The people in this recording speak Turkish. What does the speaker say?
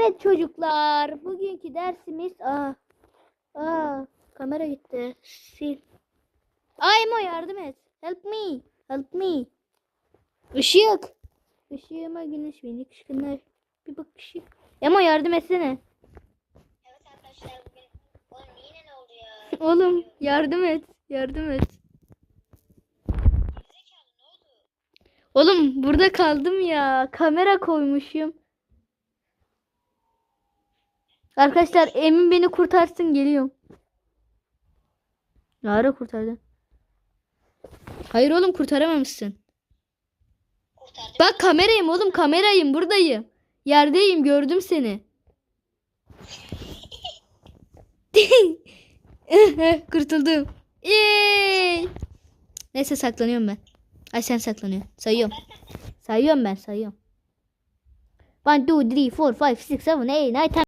Evet çocuklar, bugünkü dersimiz kamera gitti. Sil. Emo yardım et. Help me. Help me. Işık. Işığıma güneş beni kışkınlar. Bir bak ışık. Emo yardım etsene. Evet arkadaşlar bugün oğlum yine ne oldu ya? Oğlum yardım et. Yardım et. Gerizekalı ne oldu? Oğlum burada kaldım ya. Kamera koymuşum. Arkadaşlar Emin beni kurtarsın, geliyorum. Ne ara kurtardın? Hayır oğlum, kurtaramamışsın. Kurtardım. Bak kamerayım oğlum, kamerayım, buradayım. Yerdeyim, gördüm seni. Kurtuldum. Yay! Neyse saklanıyorum ben. Ay sen saklanıyorsun. Sayıyorum. Sayıyorum ben, sayıyorum. 1, 2, 3, 4, 5, 6, 7, 8, 9, 10.